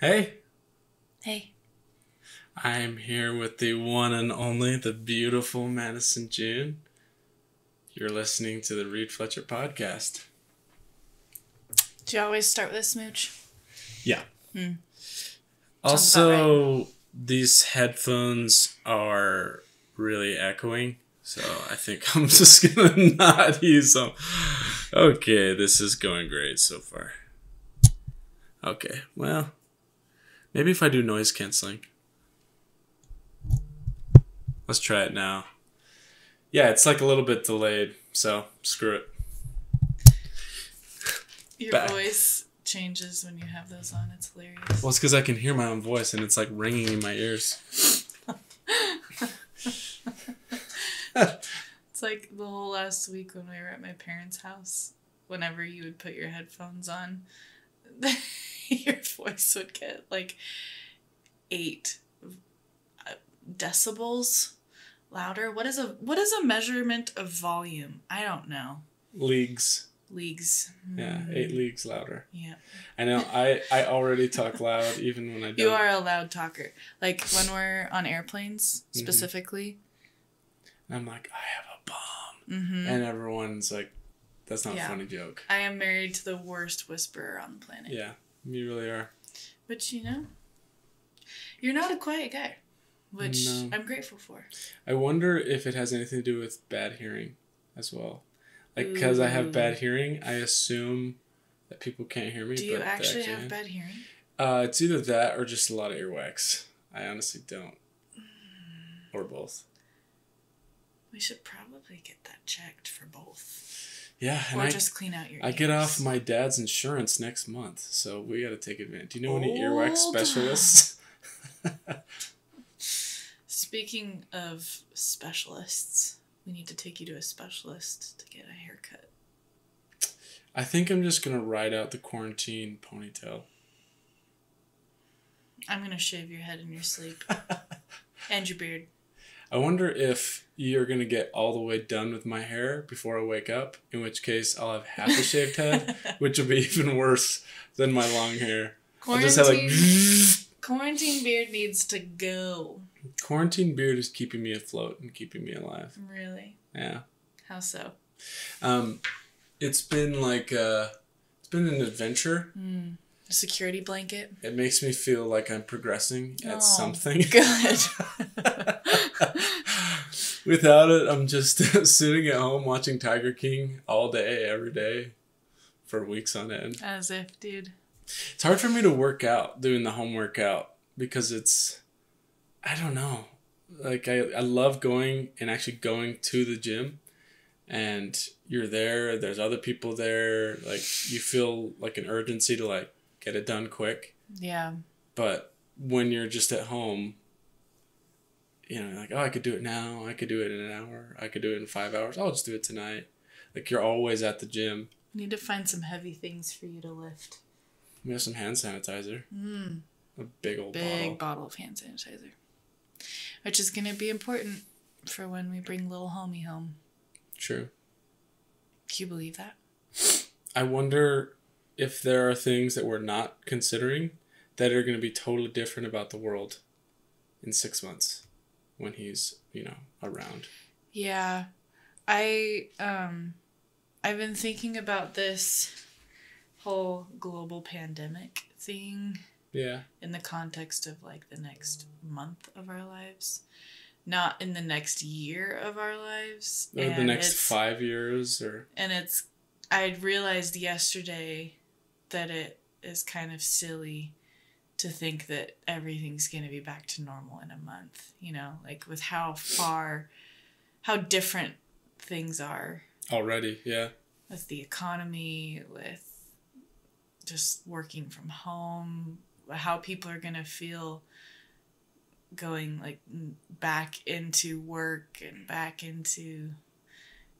Hey, Hey. I'm here with the one and only, the beautiful Madison June. You're listening to the Fletcher podcast. Do you always start with a smooch? Yeah. Sounds Also, about these headphones are really echoing, so I think I'm just gonna not use them. Okay, this is going great so far. Okay, well, maybe if I do noise canceling. Let's try it now. Yeah, it's like a little bit delayed, so screw it. Your Back. voice changes when you have those on. It's hilarious. Well, it's because I can hear my own voice and it's like ringing in my ears. It's like the whole last week when we were at my parents' house. Whenever you would put your headphones on, your voice would get like 8 decibels louder. What is a measurement of volume? I don't know. Leagues. Yeah, 8 leagues louder. Yeah. I know. I already talk loud even when I don't. You are a loud talker. Like when we're on airplanes, specifically. And I'm like, I have a bomb. And everyone's like, that's not a funny joke. I am married to the worst whisperer on the planet. Yeah, you really are. But you're not a quiet guy, which I'm grateful for. I wonder if it has anything to do with bad hearing as well. Like, because I have bad hearing, I assume that people can't hear me. Do you actually have bad hearing? It's either that or just a lot of earwax. I honestly don't. Or both. We should probably get that checked for both. Yeah. And or just clean out your ears. I get off my dad's insurance next month, so we got to take advantage. Do you know any earwax specialists? Speaking of specialists, we need to take you to a specialist to get a haircut. I think I'm just going to ride out the quarantine ponytail. I'm going to shave your head in your sleep. And your beard. I wonder if you're going to get all the way done with my hair before I wake up, in which case I'll have half a shaved head, which will be even worse than my long hair. Quarantine beard needs to go. Quarantine beard is keeping me afloat and keeping me alive. Really? Yeah. How so? It's been it's been an adventure. A security blanket? It makes me feel like I'm progressing at something. Good. Without it, I'm just sitting at home watching Tiger King all day, every day, for weeks on end. As if, dude. It's hard for me to work out, doing the home workout, because I don't know. Like, I love going to the gym, and you're there's other people there, like, you feel like an urgency to, like, get it done quick. Yeah. But when you're just at home, like, oh, I could do it now, I could do it in an hour, I could do it in 5 hours, I'll just do it tonight. Like, you're always at the gym. Need to find some heavy things for you to lift. We have some hand sanitizer. A big bottle of hand sanitizer. Which is going to be important for when we bring little homie home. True. Can you believe that? I wonder if there are things that we're not considering that are going to be totally different about the world in 6 months when he's, around. Yeah. I've been thinking about this whole global pandemic thing. Yeah. In the context of like the next month of our lives. Not in the next year of our lives. Or the next 5 years And I realized yesterday that it is kind of silly to think that everything's going to be back to normal in a month, like with how different things are. Already, yeah. With the economy, with just working from home, how people are going to feel going like back into work and back into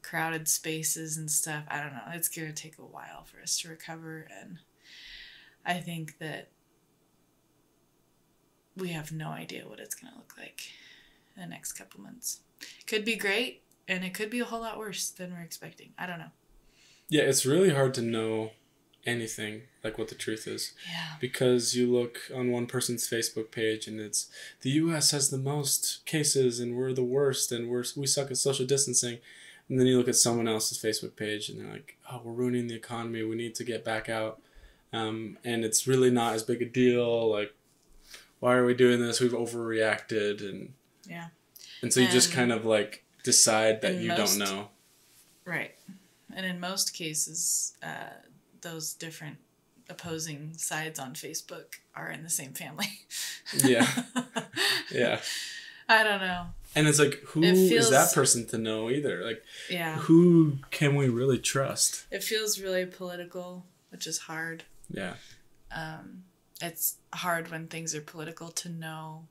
crowded spaces and stuff. I don't know. It's going to take a while for us to recover. And I think that we have no idea what it's going to look like in the next couple months. It could be great, and it could be a whole lot worse than we're expecting. I don't know. Yeah, it's really hard to know anything like what the truth is. Yeah. Because you look on one person's Facebook page and it's the US has the most cases and we're the worst and we suck at social distancing. And then you look at someone else's Facebook page and they're like, oh, we're ruining the economy. We need to get back out. And it's really not as big a deal. Like, why are we doing this? We've overreacted. And yeah. And so you just kind of like decide that you don't know. Right. And in most cases, those different opposing sides on Facebook are in the same family. Yeah. Yeah. I don't know. And it's like, who is that person to know either? Like, yeah. Who can we really trust? It feels really political, which is hard. Yeah. It's hard when things are political to know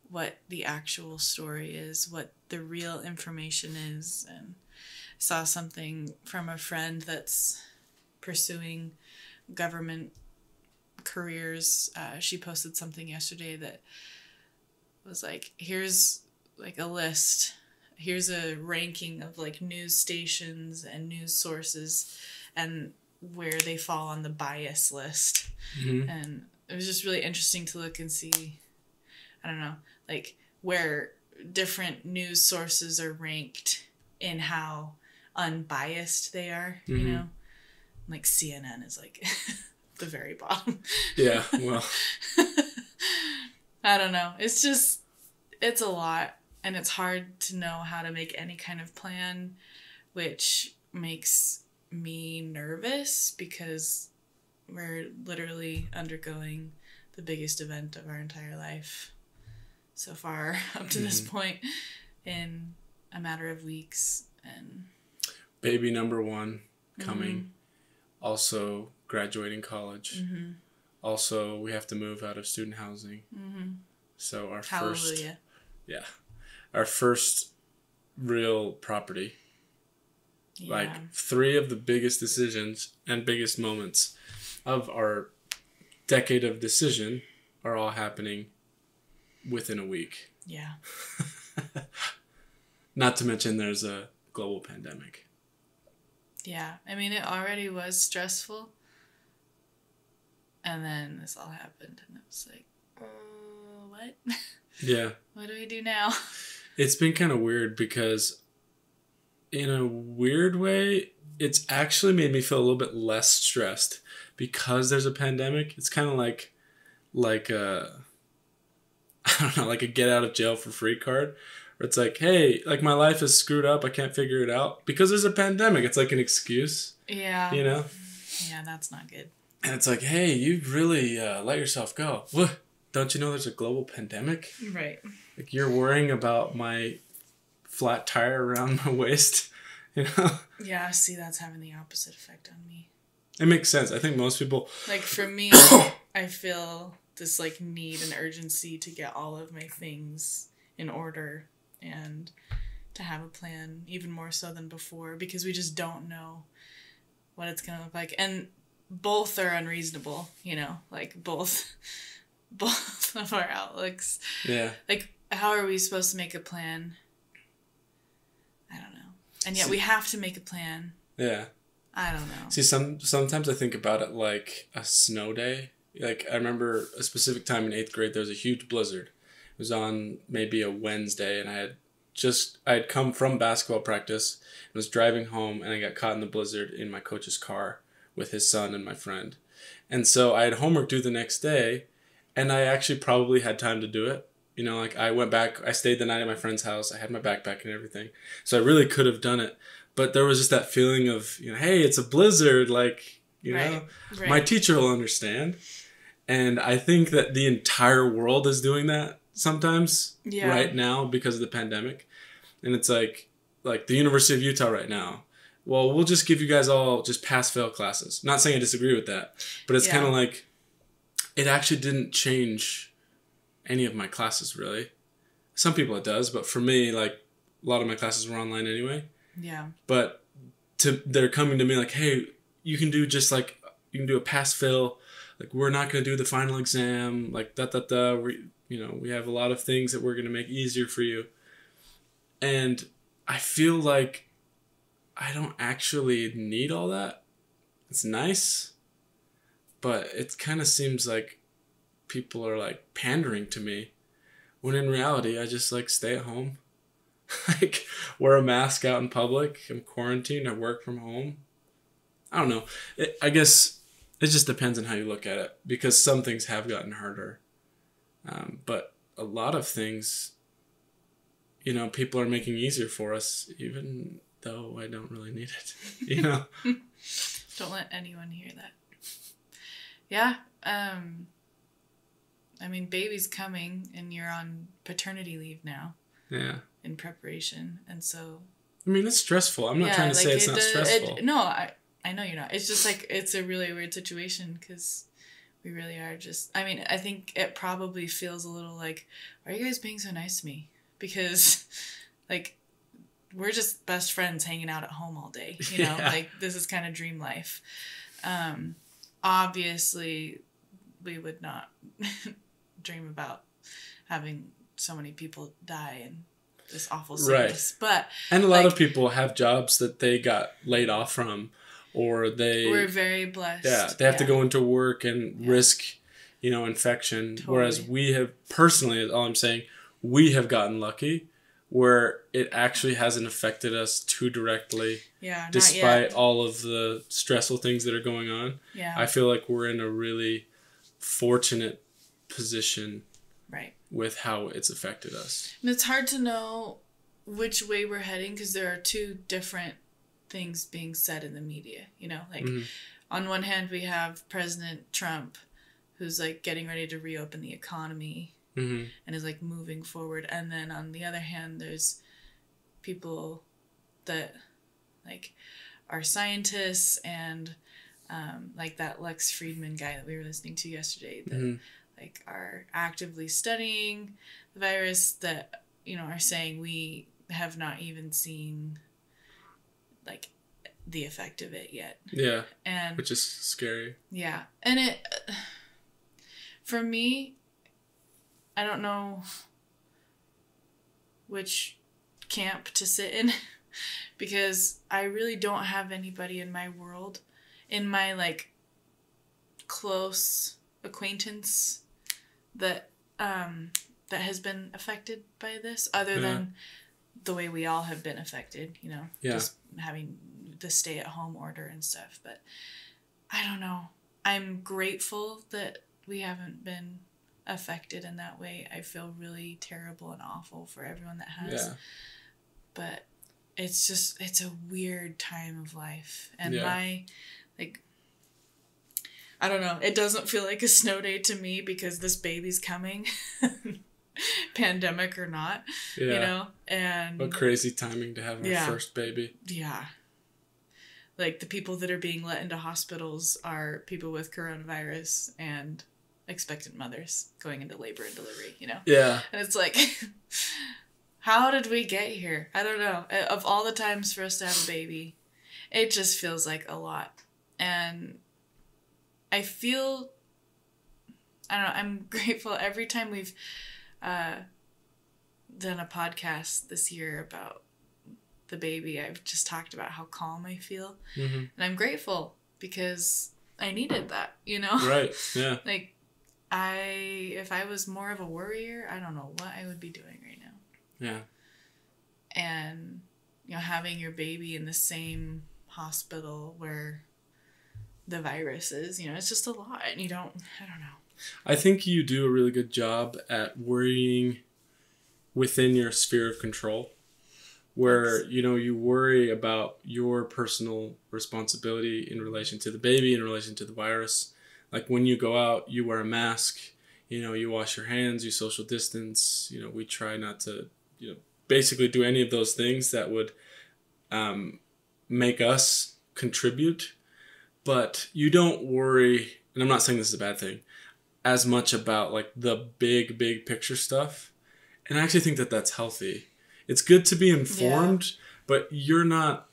what the actual story is, what the real information is. And I saw something from a friend that's pursuing government careers. She posted something yesterday that was like, here's like a list. Here's a ranking of like news stations and news sources and where they fall on the bias list. Mm-hmm. And it was just really interesting to look and see, I don't know, like where different news sources are ranked in how unbiased they are, mm-hmm. you know? Like CNN is like the very bottom. Yeah, well. I don't know. It's just, it's a lot. And it's hard to know how to make any kind of plan, which makes me nervous because we're literally undergoing the biggest event of our entire life so far up to this point in a matter of weeks. And baby number one coming. Mm-hmm. Also graduating college. Mm-hmm. Also, we have to move out of student housing. Mm-hmm. So our first real property. Yeah. Like 3 of the biggest decisions and biggest moments of our decade of decision are all happening within a week. Yeah. Not to mention there's a global pandemic. Yeah. I mean, it already was stressful. And then this all happened. And it was like, what? Yeah. What do we do now? It's been kind of weird because in a weird way, it's actually made me feel a little bit less stressed because there's a pandemic. It's kind of like a, I don't know, like a get out of jail for free card. Where it's like, hey, like my life is screwed up. I can't figure it out because there's a pandemic. It's like an excuse. Yeah. You know? Yeah, that's not good. And it's like, hey, you really let yourself go. What? Don't you know there's a global pandemic? Right. Like you're worrying about my flat tire around my waist, you know? Yeah, see, that's having the opposite effect on me. It makes sense. I think most people... Like, for me, I feel this, like, need and urgency to get all of my things in order and to have a plan, even more so than before, because we just don't know what it's going to look like. And both are unreasonable, you know? Like, both of our outlooks. Yeah. Like, how are we supposed to make a plan? I don't know. And yet we have to make a plan. Yeah. I don't know. See, sometimes I think about it like a snow day. Like, I remember a specific time in 8th grade, there was a huge blizzard. It was on maybe a Wednesday, and I had come from basketball practice and was driving home, and I got caught in the blizzard in my coach's car with his son and my friend. And so I had homework due the next day, and I actually probably had time to do it. You know, like I went back, I stayed the night at my friend's house. I had my backpack and everything. So I really could have done it. But there was just that feeling of, you know, hey, it's a blizzard. Like, you know, my teacher will understand. And I think that the entire world is doing that sometimes right now because of the pandemic. And it's like the University of Utah right now. Well, we'll just give you guys all just pass-fail classes. Not saying I disagree with that. But it's kind of like it actually didn't change any of my classes, really. Some people it does, but for me, like, a lot of my classes were online anyway. Yeah. But they're coming to me like, hey, you can do a pass-fail. Like, we're not going to do the final exam. Like, we have a lot of things that we're going to make easier for you. And I feel like I don't actually need all that. It's nice, but it kind of seems like people are like pandering to me, when in reality I just like stay at home, like wear a mask out in public. I'm quarantined. I work from home. I don't know. I guess it just depends on how you look at it, because some things have gotten harder, but a lot of things, people are making easier for us, even though I don't really need it. Don't let anyone hear that. Yeah. I mean, baby's coming, and you're on paternity leave now. Yeah. In preparation, and so. I mean, it's stressful. I'm not trying to say it's not stressful. No, I know you're not. It's just like, it's a really weird situation, because we really are just. I mean, I think it probably feels a little like, why are you guys being so nice to me? Because, like, we're just best friends hanging out at home all day. Like, this is kind of dream life. Obviously, we would not dream about having so many people die in this awful sickness. Right. And a lot of people have jobs that they got laid off from, or we're very blessed. Yeah, they have to go into work and risk, infection. Totally. Whereas we have, personally, all I'm saying, we have gotten lucky where it actually hasn't affected us too directly. Yeah, despite all of the stressful things that are going on. Yeah. I feel like we're in a really fortunate position. Right. With how it's affected us. And it's hard to know which way we're heading, because there are two different things being said in the media. Like, on one hand, we have President Trump, who's like getting ready to reopen the economy and is like moving forward. And then on the other hand, there's people that like are scientists and like that Lex Friedman guy that we were listening to yesterday that like are actively studying the virus, that are saying we have not even seen like the effect of it yet. Yeah. And which is scary. Yeah. And it, for me, I don't know which camp to sit in, because I really don't have anybody in my world, in my like close acquaintance, that that has been affected by this, other than the way we all have been affected, just having the stay-at-home order and stuff. But I don't know. I'm grateful that we haven't been affected in that way. I feel really terrible and awful for everyone that has. Yeah. But it's a weird time of life. And I don't know. It doesn't feel like a snow day to me, because this baby's coming, pandemic or not, and what crazy timing to have our first baby. Yeah. Like, the people that are being let into hospitals are people with coronavirus and expectant mothers going into labor and delivery, Yeah. And it's like, how did we get here? I don't know. Of all the times for us to have a baby, it just feels like a lot. And I feel, I don't know, I'm grateful every time we've done a podcast this year about the baby. I've just talked about how calm I feel. And I'm grateful, because I needed that, Right, yeah. Like, if I was more of a worrier, I don't know what I would be doing right now. Yeah. And, having your baby in the same hospital where the virus is, it's just a lot. And I don't know. I think you do a really good job at worrying within your sphere of control, where, you worry about your personal responsibility in relation to the baby, in relation to the virus. Like, when you go out, you wear a mask, you wash your hands, you social distance, we try not to, basically do any of those things that would make us contribute. But you don't worry, and I'm not saying this is a bad thing, as much about like the big picture stuff. And I actually think that that's healthy. It's good to be informed, but you're not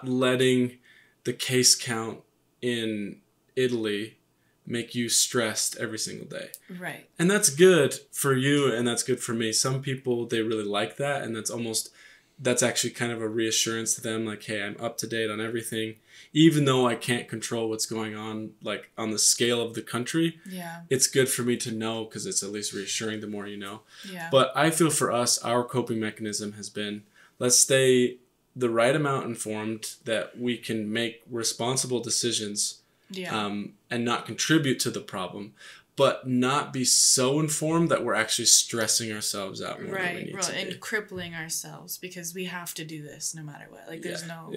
letting the case count in Italy make you stressed every single day. Right. And that's good for you, and that's good for me. Some people, they really like that, and that's almost that's actually kind of a reassurance to them, like, hey, I'm up to date on everything, even though I can't control what's going on, like, on the scale of the country. Yeah. It's good for me to know, because it's at least reassuring the more you know. Yeah. But I feel for us, our coping mechanism has been, let's stay the right amount informed that we can make responsible decisions, and not contribute to the problem, but not be so informed that we're actually stressing ourselves out more than we need to be. And crippling ourselves because we have to do this no matter what. Like, there's no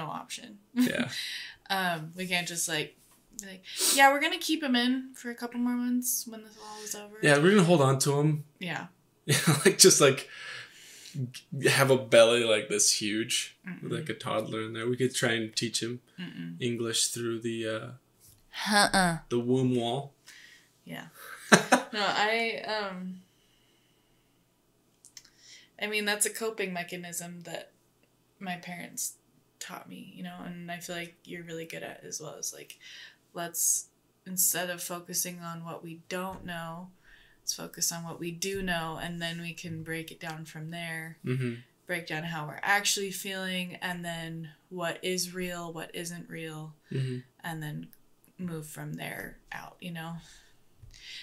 option. Yeah. We can't just be like, yeah, we're gonna keep him in for a couple more months when this all is over. Yeah, we're gonna hold on to him. Yeah. just have a belly like this huge, with like a toddler in there. We could try and teach him English through the womb wall. Yeah. No, I mean, that's a coping mechanism that my parents taught me, you know, and I feel like you're really good at as well. As like, let's, instead of focusing on what we don't know, let's focus on what we do know, and then we can break it down from there. Break down how we're actually feeling, and then what is real, what isn't real, and then move from there out, you know?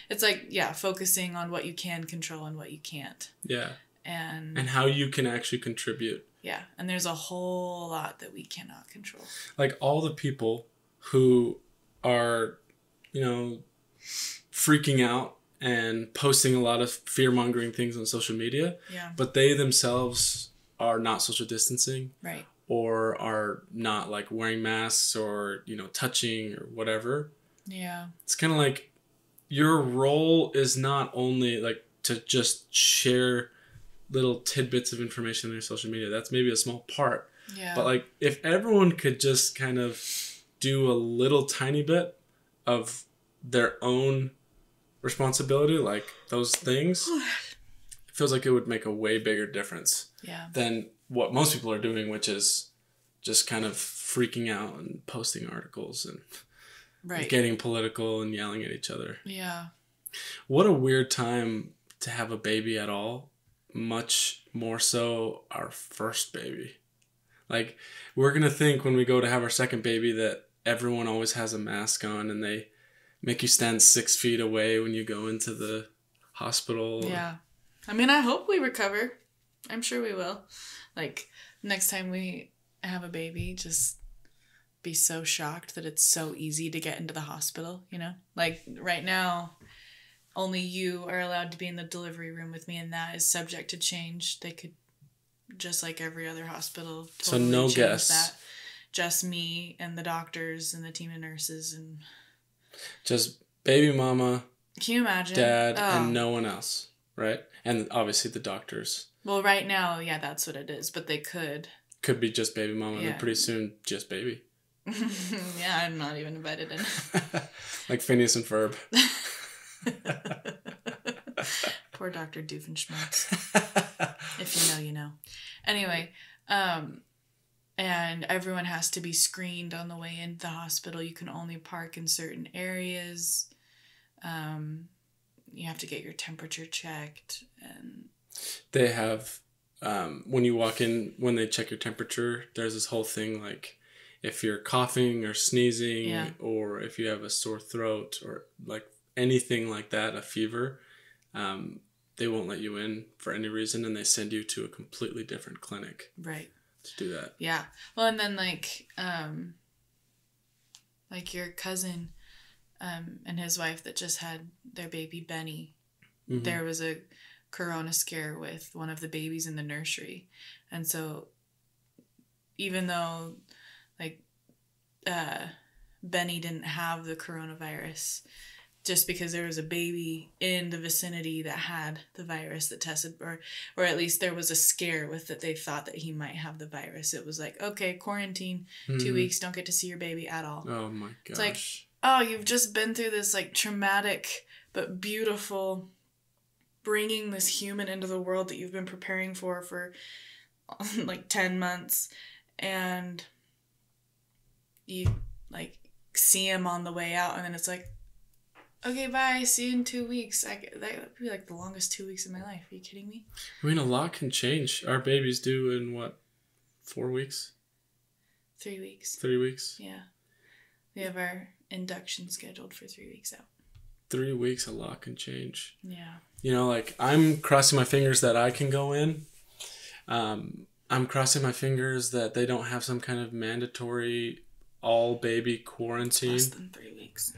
It's like, focusing on what you can control and what you can't. Yeah. And how you can actually contribute. Yeah. And there's a whole lot that we cannot control. Like all the people who are, you know, freaking out and posting a lot of fear-mongering things on social media. Yeah. But they themselves are not social distancing. Right. Or are not like wearing masks or, you know, touching or whatever. Yeah. It's kind of like your role is not only like to just share little tidbits of information on your social media. That's maybe a small part. Yeah. But like if everyone could just kind of do a little tiny bit of their own responsibility, like those things, it feels like it would make a way bigger difference than what most people are doing, which is just kind of freaking out and posting articles and getting political and yelling at each other. Yeah. What a weird time to have a baby at all. Much more so our first baby. Like, we're going to think when we go to have our second baby that everyone always has a mask on and they make you stand 6 feet away when you go into the hospital. Yeah. I mean, I hope we recover. I'm sure we will. Like, next time we have a baby, just be so shocked that it's so easy to get into the hospital, you know? Like, right now, only you are allowed to be in the delivery room with me, and that is subject to change. They could, just like every other hospital, totally so no change guess. That. Just me and the doctors and the team of nurses and... Just baby mama, can you imagine? Dad, and no one else, right? And obviously the doctors. Well, right now, yeah, that's what it is, but they could. Could be just baby mama, and then pretty soon, just baby. Yeah, I'm not even invited in. Like Phineas and Ferb. Poor Dr. Doofenshmirtz. If you know, you know. Anyway, and everyone has to be screened on the way into the hospital. You can only park in certain areas. You have to get your temperature checked. And they have, when you walk in, when they check your temperature, there's this whole thing like, if you're coughing or sneezing, or if you have a sore throat or like anything like that, a fever, they won't let you in for any reason, and they send you to a completely different clinic. Right. To do that. Yeah. Well, and then like your cousin and his wife that just had their baby Benny, there was a corona scare with one of the babies in the nursery. And so even though like Benny didn't have the coronavirus, just because there was a baby in the vicinity that had the virus that tested, or at least there was a scare with that they thought that he might have the virus. It was like, okay, quarantine, 2 weeks, don't get to see your baby at all. Oh my gosh. It's like, oh, you've just been through this like traumatic but beautiful bringing this human into the world that you've been preparing for like 10 months, and you like see him on the way out, and then it's like, okay, bye. See you in 2 weeks. That would be like the longest 2 weeks of my life. Are you kidding me? I mean, a lot can change. Our baby's due in what, 4 weeks? 3 weeks. 3 weeks? Yeah. We have our induction scheduled for 3 weeks out. 3 weeks, a lot can change. Yeah. You know, like, I'm crossing my fingers that I can go in. I'm crossing my fingers that they don't have some kind of mandatory all-baby quarantine. Less than 3 weeks.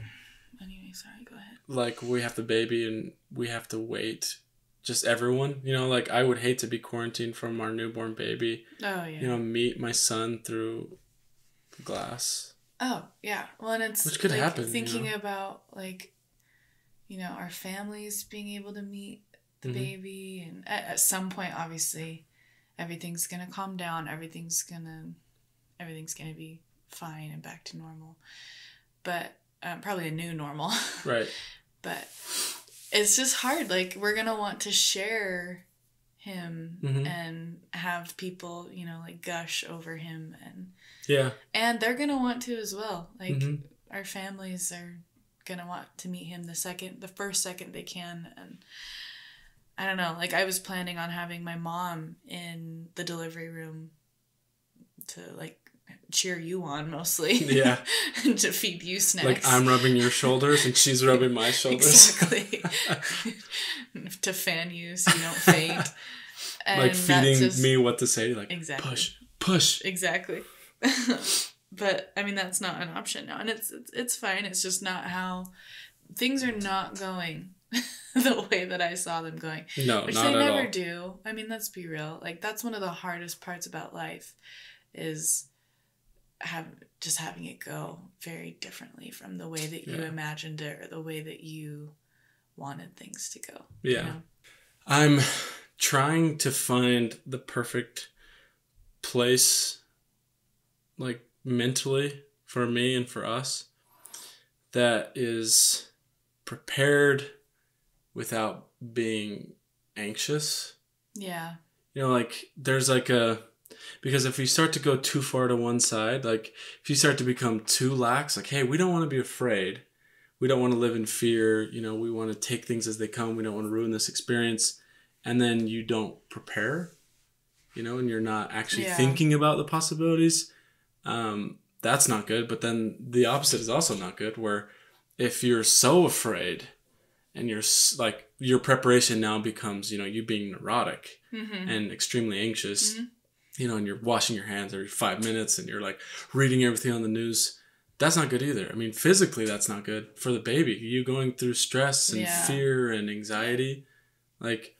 Anyway, sorry, go ahead. Like, we have the baby and we have to wait. Just everyone. You know, like, I would hate to be quarantined from our newborn baby. Oh, yeah. You know, meet my son through the glass. Oh, yeah. Well, and it's which could like, happen. Thinking about, like, you know, our families being able to meet the baby. And at some point, obviously, everything's going to calm down. Everything's going to be fine and back to normal. But probably a new normal. Right. But it's just hard. Like, we're going to want to share him and have people, you know, like, gush over him. And yeah. And they're going to want to as well. Like, our families are going to want to meet him the first second they can. And I don't know. Like, I was planning on having my mom in the delivery room to, like, cheer you on mostly. Yeah. And to feed you snacks. Like, I'm rubbing your shoulders and she's rubbing my shoulders. Exactly. To fan you so you don't faint. And like, feeding me what to say. Like, exactly. Push. Exactly. But, I mean, that's not an option now. And it's fine. It's just not how... Things are not going the way that I saw them going. No, which not they at never all. do. I mean, let's be real. Like, that's one of the hardest parts about life is having it go very differently from the way that you imagined it or the way that you wanted things to go. Yeah. You know? I'm trying to find the perfect place, like, mentally for me and for us that is prepared without being anxious. Yeah. You know, like, there's like because if we start to go too far to one side, like, if you start to become too lax, like, hey, we don't want to be afraid. We don't want to live in fear. You know, we want to take things as they come. We don't want to ruin this experience. And then you don't prepare, you know, and you're not actually thinking about the possibilities. That's not good. But then the opposite is also not good, where if you're so afraid and you're like, your preparation now becomes, you know, you being neurotic and extremely anxious, you know, and you're washing your hands every 5 minutes and you're like reading everything on the news. That's not good either. I mean, physically, that's not good for the baby. You going through stress and fear and anxiety. Like,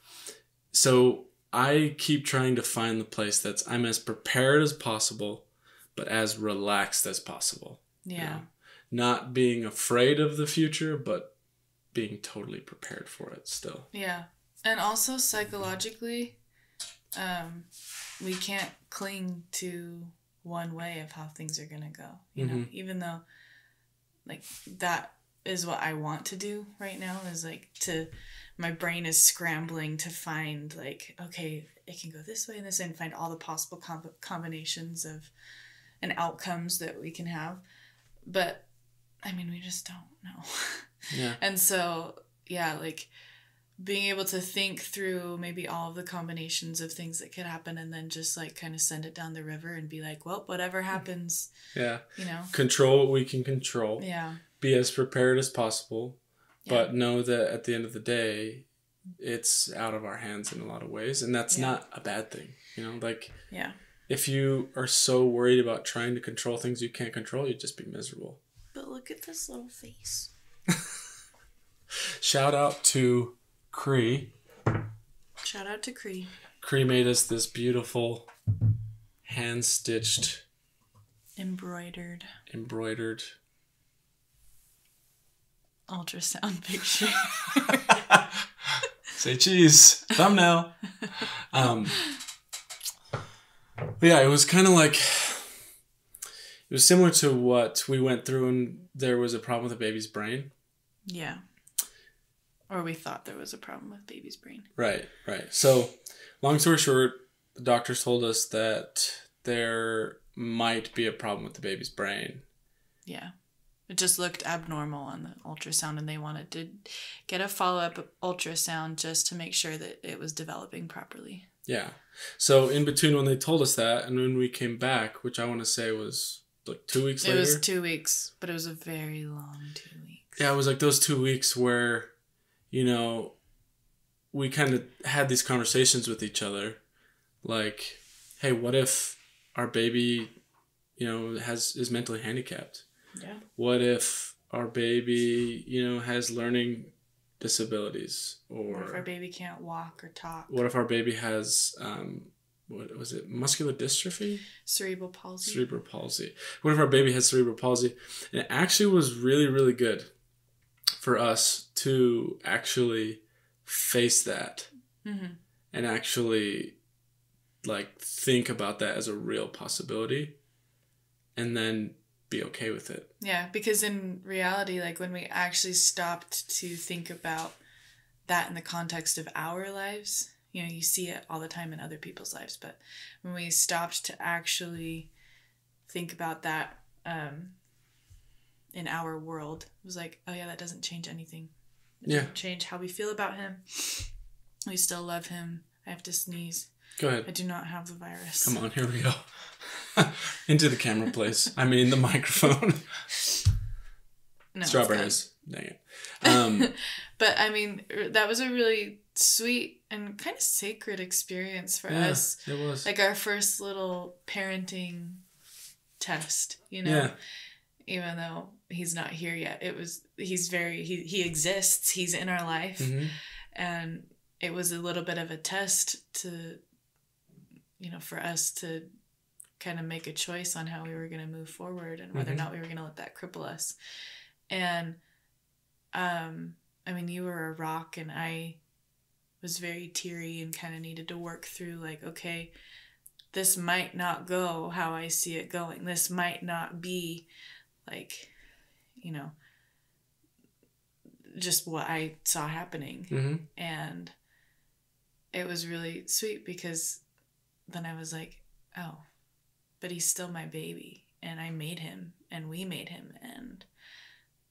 so I keep trying to find the place that's, I'm as prepared as possible, but as relaxed as possible. Yeah. You know? Not being afraid of the future, but being totally prepared for it still. Yeah. And also psychologically, we can't cling to one way of how things are going to go, you know, even though, like, that is what I want to do right now, is like my brain is scrambling to find, like, okay, it can go this way and this way, and find all the possible combinations of and outcomes that we can have. But I mean, we just don't know. Yeah. And so, yeah, like, being able to think through maybe all of the combinations of things that could happen and then just, like, kind of send it down the river and be like, well, whatever happens. Yeah. You know? Control what we can control. Yeah. Be as prepared as possible. Yeah. But know that at the end of the day, it's out of our hands in a lot of ways. And that's not a bad thing. You know, like, if you are so worried about trying to control things you can't control, you'd just be miserable. But look at this little face. Shout out to Cree. Shout out to Cree. Cree made us this beautiful hand-stitched, embroidered ultrasound picture. Say cheese. Thumbnail. Yeah, it was kind of like, it was similar to what we went through when there was a problem with the baby's brain. Yeah. Or we thought there was a problem with baby's brain. Right. So, long story short, the doctors told us that there might be a problem with the baby's brain. Yeah. It just looked abnormal on the ultrasound, and they wanted to get a follow-up ultrasound just to make sure that it was developing properly. Yeah. So in between when they told us that and when we came back, which I want to say was like 2 weeks later. It was 2 weeks, but it was a very long 2 weeks. Yeah, it was like those 2 weeks where, you know, we kind of had these conversations with each other. Like, hey, what if our baby, you know, is mentally handicapped? Yeah. What if our baby, you know, has learning disabilities? Or what if our baby can't walk or talk? What if our baby has, what was it, muscular dystrophy? Cerebral palsy. Cerebral palsy. What if our baby has cerebral palsy? And it actually was really, really good for us to actually face that and actually like think about that as a real possibility and then be okay with it. Yeah, because in reality, like when we actually stopped to think about that in the context of our lives, you know, you see it all the time in other people's lives, but when we stopped to actually think about that in our world, it was like, oh yeah, that doesn't change anything. It doesn't change how we feel about him. We still love him. I have to sneeze. Go ahead. I do not have the virus. Come on, here we go. Into the camera, please. I mean, the microphone. No, strawberries. Dang it. But I mean, that was a really sweet and kind of sacred experience for us. It was. Like our first little parenting test, you know? Yeah. Even though he's not here yet. He exists. He's in our life. Mm-hmm. And it was a little bit of a test to, you know, for us to kind of make a choice on how we were going to move forward and whether or not we were going to let that cripple us. And, I mean, you were a rock and I was very teary and kind of needed to work through like, okay, this might not go how I see it going. This might not be like, you know, just what I saw happening. Mm-hmm. And it was really sweet because then I was like, oh, but he's still my baby and I made him and we made him and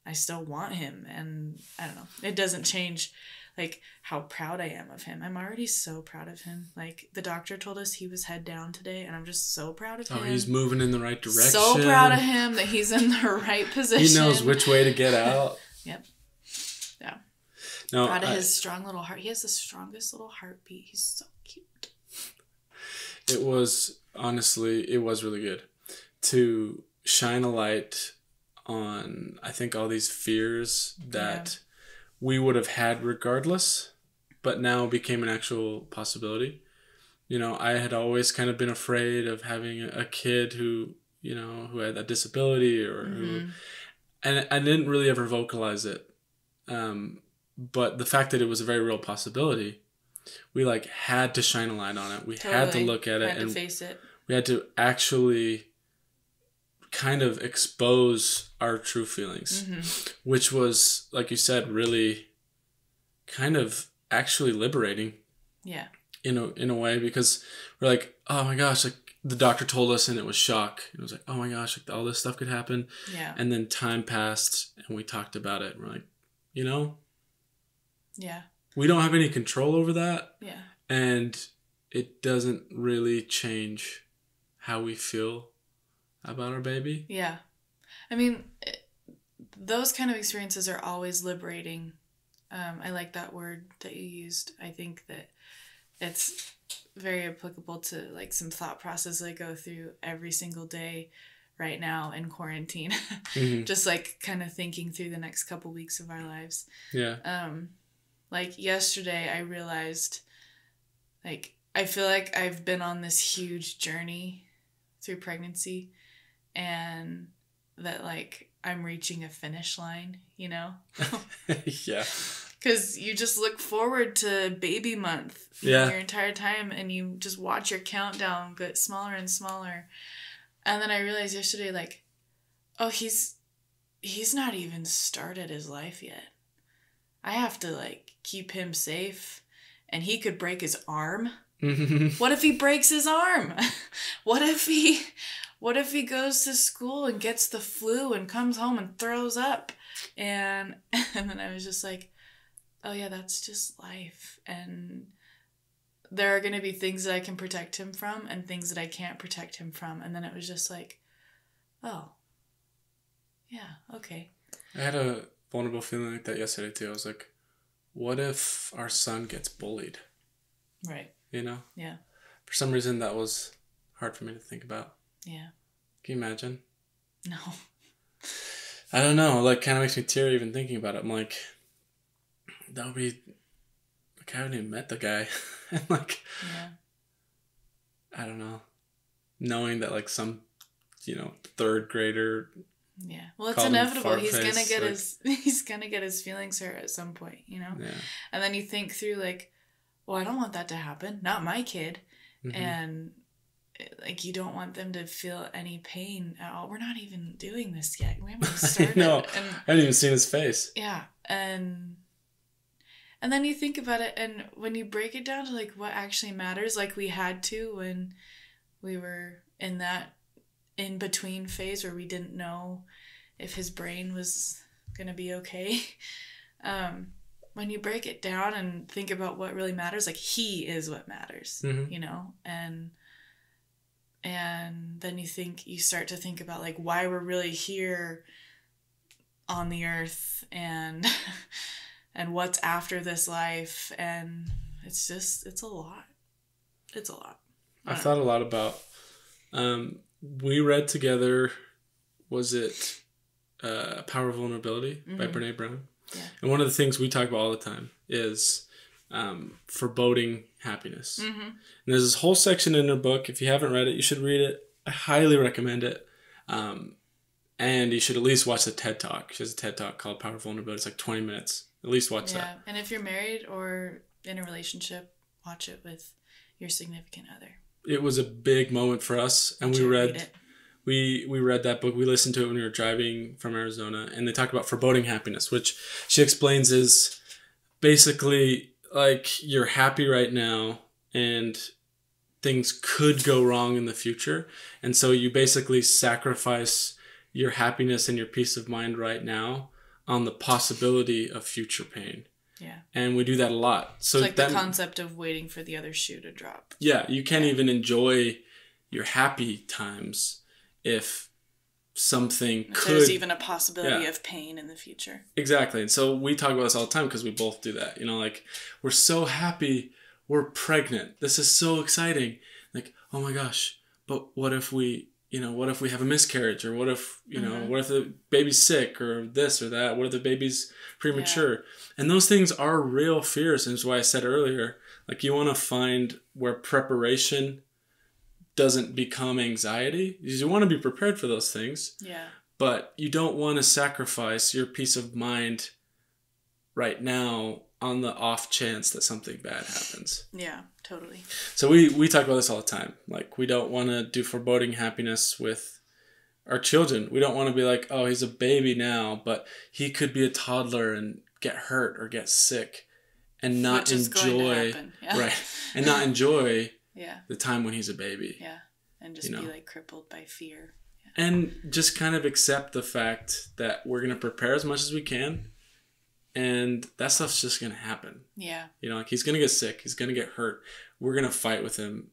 I still want him. And I don't know, it doesn't change like how proud I am of him. I'm already so proud of him. Like the doctor told us he was head down today and I'm just so proud of him. Oh, he's moving in the right direction. So proud of him that he's in the right position. He knows which way to get out. Yep. Yeah. No, proud of his strong little heart. He has the strongest little heartbeat. He's so cute. It was, honestly, it was really good to shine a light on, I think, all these fears that we would have had regardless, but now became an actual possibility. You know, I had always kind of been afraid of having a kid who, you know, who had a disability or who, and I didn't really ever vocalize it. But the fact that it was a very real possibility, we like had to shine a light on it. We had to look at it and face it. We had to actually kind of expose our true feelings, which was, like you said, really kind of actually liberating. Yeah. In a way, because we're like, oh my gosh, like the doctor told us and it was shock. It was like, oh my gosh, like all this stuff could happen. Yeah. And then time passed and we talked about it. And we're like, you know? Yeah. We don't have any control over that. Yeah. And it doesn't really change how we feel about our baby. Yeah. I mean, those kind of experiences are always liberating. I like that word that you used. I think that it's very applicable to like some thought process I go through every single day right now in quarantine. Just like kind of thinking through the next couple weeks of our lives. Yeah. Like yesterday I realized like I feel like I've been on this huge journey through pregnancy and that like I'm reaching a finish line, you know? Yeah. Because you just look forward to baby month your entire time and you just watch your countdown get smaller and smaller. And then I realized yesterday, like, oh, he's not even started his life yet. I have to, like, keep him safe. And he could break his arm. What if he breaks his arm? What if what if he goes to school and gets the flu and comes home and throws up? And then I was just like, oh yeah, that's just life. And there are going to be things that I can protect him from and things that I can't protect him from. And then it was just like, oh, yeah, okay. I had a vulnerable feeling like that yesterday too. I was like, what if our son gets bullied? Right. You know? Yeah. For some reason, that was hard for me to think about. Yeah. Can you imagine? No. I don't know. Like, kind of makes me tear even thinking about it. I'm like, that would be... Like, I haven't even met the guy. And, like... Yeah. I don't know. Knowing that, like, some, third grader... Yeah. Well, it's inevitable. He's going to get like, he's going to get his feelings hurt at some point, Yeah. And then you think through, like, well, I don't want that to happen. Not my kid. Mm-hmm. And... like, you don't want them to feel any pain at all. We're not even doing this yet. We haven't started. No, I haven't even seen his face. Yeah, and then you think about it, and when you break it down to, like, what actually matters, like we had to when we were in that in-between phase where we didn't know if his brain was going to be okay. When you break it down and think about what really matters, like, he is what matters, And then you start to think about, like, why we're really here on the earth and and what's after this life. And it's a lot. It's a lot. I've thought a lot about, we read together, was it Power of Vulnerability by Brene Brown? Yeah. And one of the things we talk about all the time is foreboding happiness. Mm-hmm. And there's this whole section in her book. If you haven't read it, you should read it. I highly recommend it. And you should at least watch the TED Talk. She has a TED Talk called Power of Vulnerability. It's like 20 minutes. At least watch that. Yeah, and if you're married or in a relationship, watch it with your significant other. It was a big moment for us, and we read that book. We listened to it when we were driving from Arizona, and they talk about foreboding happiness, which she explains is basically like you're happy right now and things could go wrong in the future. And so you basically sacrifice your happiness and your peace of mind right now on the possibility of future pain. Yeah. And we do that a lot. So it's like the concept of waiting for the other shoe to drop. Yeah. You can't even enjoy your happy times if there's even a possibility of pain in the future. Exactly. And so we talk about this all the time because we both do that. Like, we're so happy we're pregnant. This is so exciting. Like, oh my gosh, but what if we have a miscarriage, or what if, what if the baby's sick, or this or that? What if the baby's premature? Yeah. And those things are real fears. And that's why I said earlier, like, you want to find where preparation doesn't become anxiety. You want to be prepared for those things. Yeah. But you don't want to sacrifice your peace of mind right now on the off chance that something bad happens. Yeah, totally. So we talk about this all the time. Like, we don't want to do foreboding happiness with our children. We don't want to be like, oh, he's a baby now, but he could be a toddler and get hurt or get sick and not enjoy. Yeah. Right. And not enjoy the time when he's a baby. Yeah. And just be like crippled by fear. Yeah. And just kind of accept the fact that we're going to prepare as much as we can. And that stuff's just going to happen. Yeah. Like, he's going to get sick. He's going to get hurt. We're going to fight with him.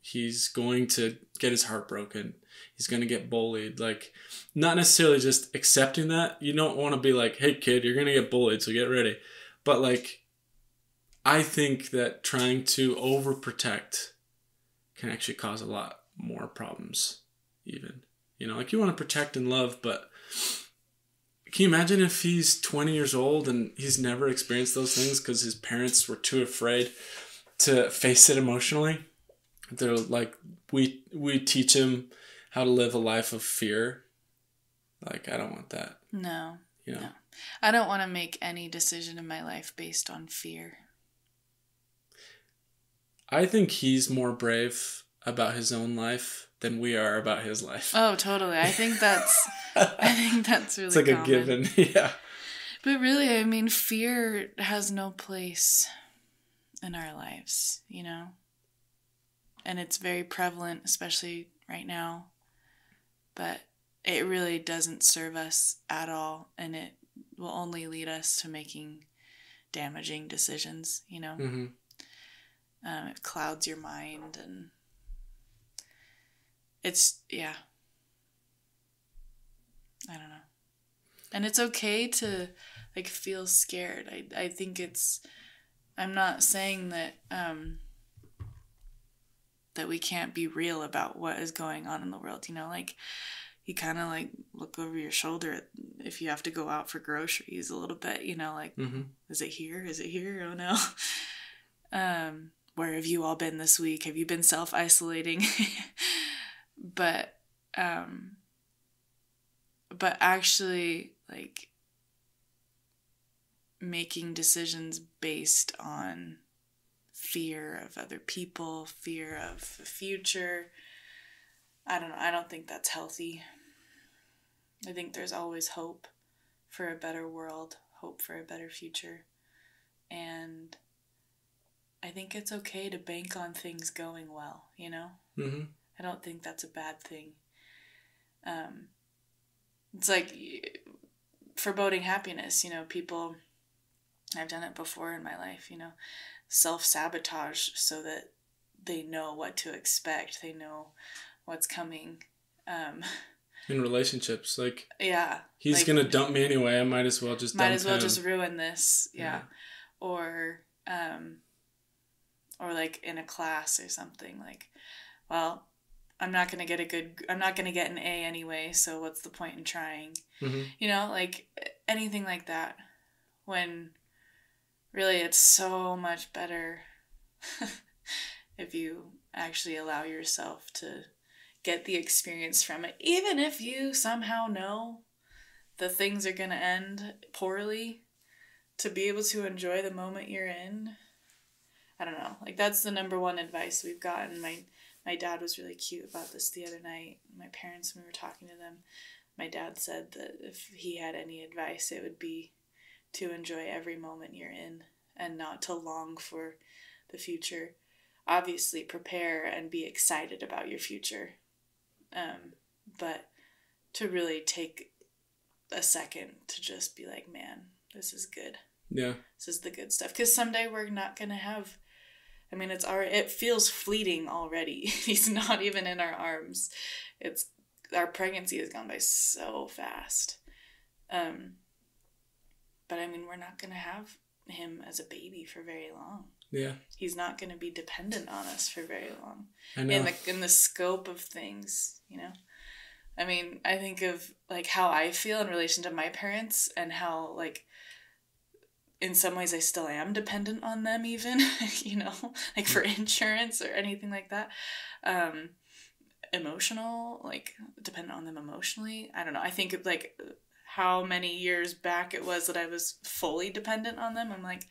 He's going to get his heart broken. He's going to get bullied. Like, not necessarily just accepting that. You don't want to be like, hey, kid, you're going to get bullied, so get ready. But, like, I think that trying to overprotect can actually cause a lot more problems, even. Like, you want to protect and love, but can you imagine if he's 20 years old and he's never experienced those things because his parents were too afraid to face it emotionally? They're like, we teach him how to live a life of fear. Like, I don't want that. No. No. I don't want to make any decision in my life based on fear. I think he's more brave about his own life than we are about his life. Oh, totally. I think that's really it's like common. A given. Yeah. But really, I mean, fear has no place in our lives, And it's very prevalent, especially right now. but it really doesn't serve us at all, and it will only lead us to making damaging decisions, you know. Mm-hmm. It clouds your mind, and it's, yeah, I don't know. And it's okay to, like, feel scared. I think I'm not saying that that we can't be real about what is going on in the world, you know, like, you kind of, like, look over your shoulder if you have to go out for groceries a little bit, you know, like, Mm-hmm. is it here? Is it here? Oh no. Where have you all been this week? Have you been self-isolating? But actually, like, making decisions based on fear of other people, fear of the future, I don't know. I don't think that's healthy. I think there's always hope for a better world, hope for a better future. And I think it's okay to bank on things going well, you know? Mm-hmm. I don't think that's a bad thing. It's like foreboding happiness, you know, people, I've done it before in my life, you know, self-sabotage so that they know what to expect. They know what's coming. In relationships, like, yeah, he's like, gonna dump me anyway. I might as well just dump him. just ruin this. Yeah. Or like in a class or something, like, well, I'm not gonna get an A anyway, so what's the point in trying? Mm-hmm. You know, like, anything like that, when really it's so much better if you actually allow yourself to get the experience from it, even if you somehow know the things are going to end poorly, to be able to enjoy the moment you're in. I don't know. Like, that's the number one advice we've gotten. My dad was really cute about this the other night. My parents, when we were talking to them, my dad said that if he had any advice, it would be to enjoy every moment you're in and not to long for the future. Obviously, prepare and be excited about your future. But to really take a second to just be like, man, this is good. Yeah. This is the good stuff. Because someday we're not going to have, I mean, it feels fleeting already. He's not even in our arms. Our pregnancy has gone by so fast. But I mean, we're not going to have him as a baby for very long. Yeah. He's not going to be dependent on us for very long. I know. In the scope of things, you know? I mean, I think of, like, how I feel in relation to my parents, and how, like, in some ways I still am dependent on them even, you know, like, for insurance or anything like that. Emotional, like, dependent on them emotionally. I don't know. I think of, like, how many years back it was that I was fully dependent on them. I'm like,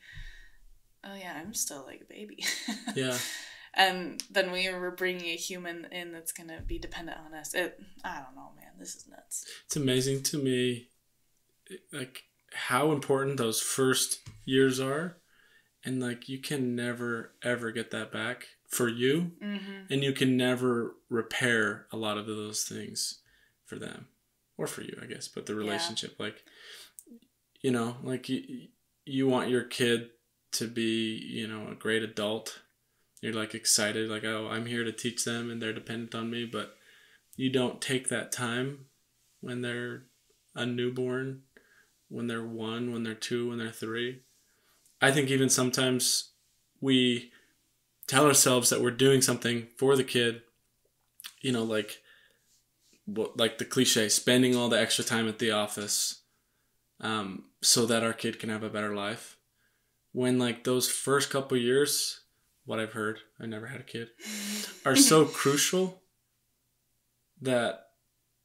oh yeah, I'm still like a baby. Yeah. And then we were bringing a human in that's going to be dependent on us. I don't know, man. This is nuts. It's amazing to me, like, how important those first years are. And, like, you can never, ever get that back for you. Mm-hmm. And you can never repair a lot of those things for them. Or for you, I guess. But the relationship, like, you know, like, you want your kid to be, you know, a great adult. You're, like, excited, like, oh, I'm here to teach them and they're dependent on me. But you don't take that time when they're a newborn, when they're 1, when they're 2, when they're 3. I think even sometimes we tell ourselves that we're doing something for the kid, you know, like the cliche, spending all the extra time at the office, so that our kid can have a better life. When, like, those first couple years, what I've heard, I never had a kid, are so crucial that,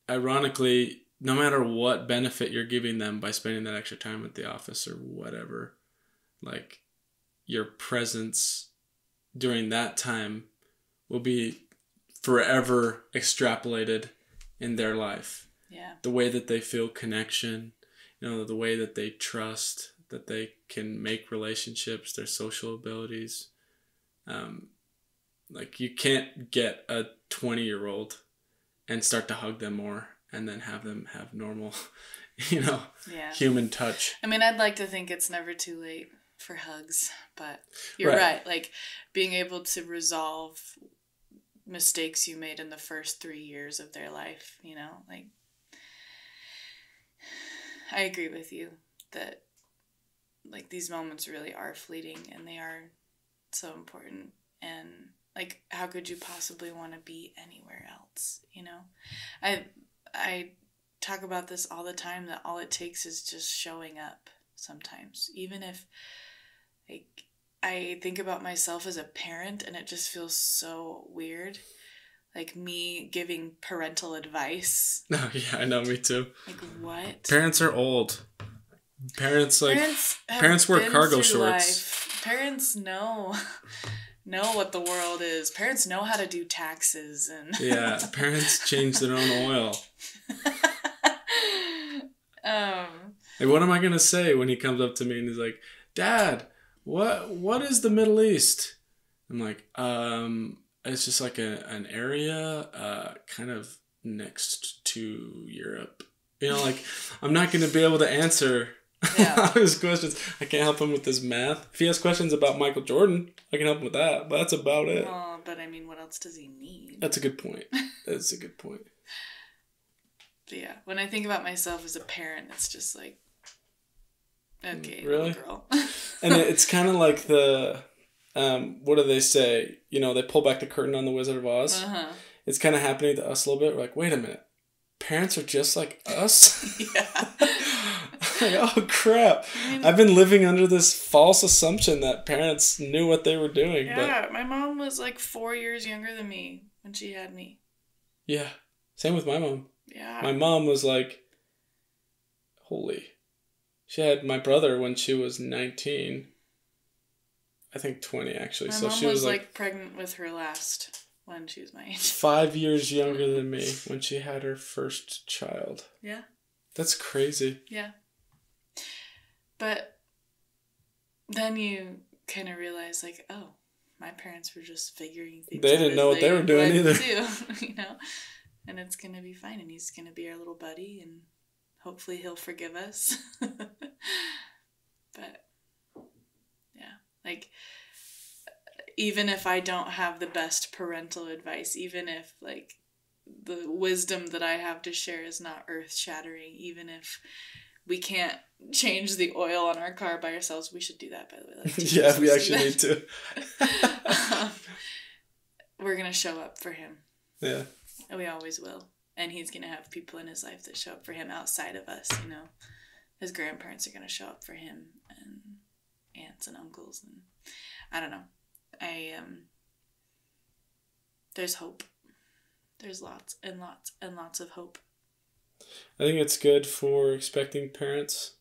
ironically, no matter what benefit you're giving them by spending that extra time at the office or whatever, like, your presence during that time will be forever extrapolated in their life. Yeah. The way that they feel connection, you know, the way that they trust, that they can make relationships, their social abilities. Like, you can't get a 20-year-old and start to hug them more, and then have them have normal, Yeah. human touch. I mean, I'd like to think it's never too late for hugs, but you're right. Like, being able to resolve mistakes you made in the first 3 years of their life, like, I agree with you that, like, these moments really are fleeting, and they are so important. And, like, how could you possibly want to be anywhere else, I talk about this all the time, that all it takes is just showing up sometimes. Even if, like, I think about myself as a parent, and it just feels so weird. Like, me giving parental advice. Oh, yeah, I know, me too. Like, what? Parents are old. Parents wear cargo shorts. Life. Parents know what the world is. Parents know how to do taxes. And yeah, parents change their own oil. Like, what am I going to say when he comes up to me and he's like, Dad, what is the Middle East? I'm like, it's just like an area kind of next to Europe. Like, I'm not going to be able to answer his questions. I can't help him with his math. If he has questions about Michael Jordan, I can help him with that, but that's about it. Oh, but I mean, what else does he need? That's a good point. That's a good point. But yeah, when I think about myself as a parent, it's just like, okay, really? Little girl. And it's kind of like the, what do they say? They pull back the curtain on The Wizard of Oz. Uh-huh. It's kind of happening to us a little bit. We're like, wait a minute. Parents are just like us? Yeah. Like, oh, crap. I've been living under this false assumption that parents knew what they were doing. Yeah, my mom was like 4 years younger than me when she had me. Yeah. Same with my mom. Yeah. My mom was like, she had my brother when she was 19. I think 20, actually. My mom was like pregnant with her last when she was my age. 5 years younger than me when she had her first child. Yeah. That's crazy. Yeah. But then you kind of realize, like, oh, my parents were just figuring things out. They didn't know what they were doing either. Too, And it's going to be fine. And he's going to be our little buddy. And hopefully he'll forgive us. But, yeah. Like, even if I don't have the best parental advice, even if, like, the wisdom that I have to share is not earth-shattering, even if we can't change the oil on our car by ourselves, we should do that, by the way. Like, yeah, we actually need to. We're going to show up for him. Yeah. And we always will. And he's going to have people in his life that show up for him outside of us, His grandparents are going to show up for him, and aunts and uncles, and I don't know. There's hope. There's lots and lots and lots of hope. I think it's good for expecting parents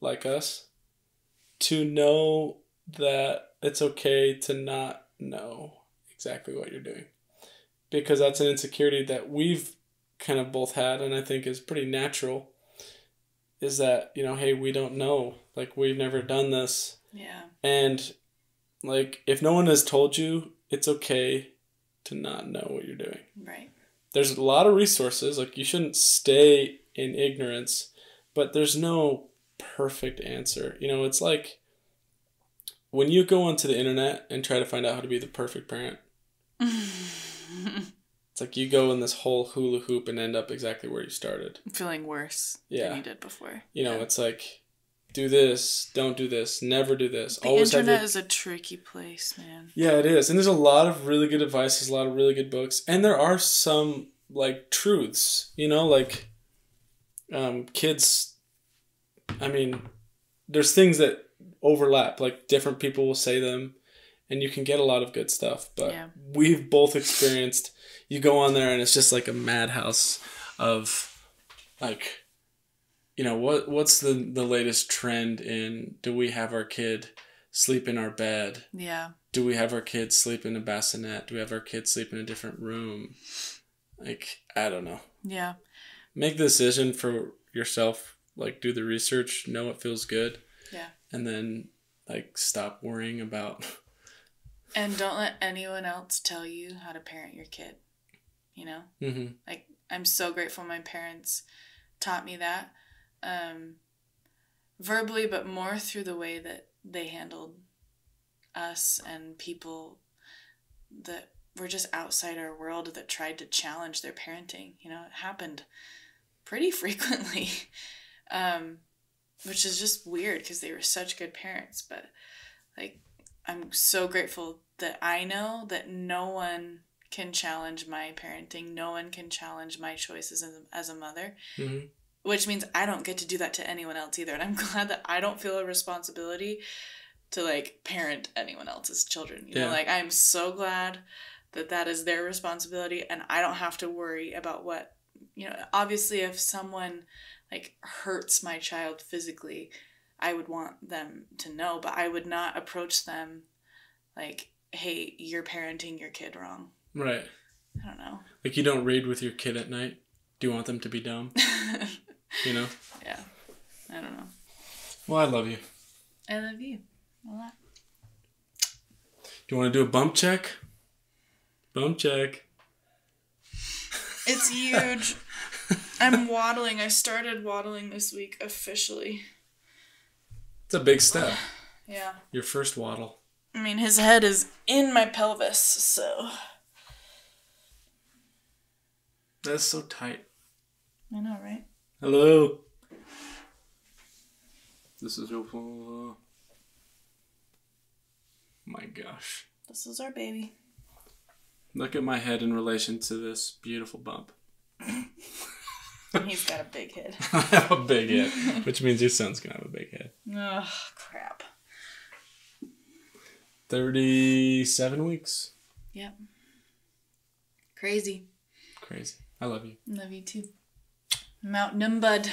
like us to know that it's okay to not know exactly what you're doing. Because that's an insecurity that we've kind of both had, and I think is pretty natural, is that, hey, we don't know. Like, we've never done this. Yeah. And, like, if no one has told you, it's okay to not know what you're doing. Right. There's a lot of resources. Like, you shouldn't stay in ignorance, but there's no perfect answer. It's like when you go onto the internet and try to find out how to be the perfect parent. It's like you go in this whole hula hoop and end up exactly where you started. Feeling worse than you did before. It's like, do this, don't do this, never do this. The internet is a tricky place, man. Yeah, it is. And there's a lot of really good advice. There's a lot of really good books. And there are some, like, truths, like, kids, I mean, there's things that overlap. Like, different people will say them, and you can get a lot of good stuff. But we've both experienced, you go on there and it's just like a madhouse of, like, what's the latest trend in, do we have our kid sleep in our bed? Yeah. Do we have our kids sleep in a bassinet? Do we have our kids sleep in a different room? Like, I don't know. Yeah. Make the decision for yourself. Like, do the research, know what feels good. Yeah. And then, like, stop worrying about... And don't let anyone else tell you how to parent your kid. you know? Mm-hmm. Like, I'm so grateful my parents taught me that. Verbally, but more through the way that they handled us and people that were just outside our world that tried to challenge their parenting. You know, it happened pretty frequently, which is just weird because they were such good parents. But, like, I'm so grateful that I know that no one can challenge my parenting. No one can challenge my choices as a mother. Mm-hmm. Which means I don't get to do that to anyone else either. And I'm glad that I don't feel a responsibility to, like, parent anyone else's children. You know, like, I'm so glad that that is their responsibility and I don't have to worry about what, you know, obviously if someone, like, hurts my child physically, I would want them to know, but I would not approach them like, hey, you're parenting your kid wrong. Right. I don't know. Like, you don't read with your kid at night? Do you want them to be dumb? You know? Yeah. I don't know. Well, I love you. I love you a lot. Do you want to do a bump check? Bump check. It's huge. I'm waddling. I started waddling this week officially. It's a big step. Yeah. Your first waddle. I mean, his head is in my pelvis, so. That's so tight. I know, right? Hello. This is your phone. My gosh. This is our baby. Look at my head in relation to this beautiful bump. And he's got a big head. I have a big head, which means your son's going to have a big head. Ugh, crap. 37 weeks. Yep. Crazy. Crazy. I love you. Love you too. I'm outnumbered.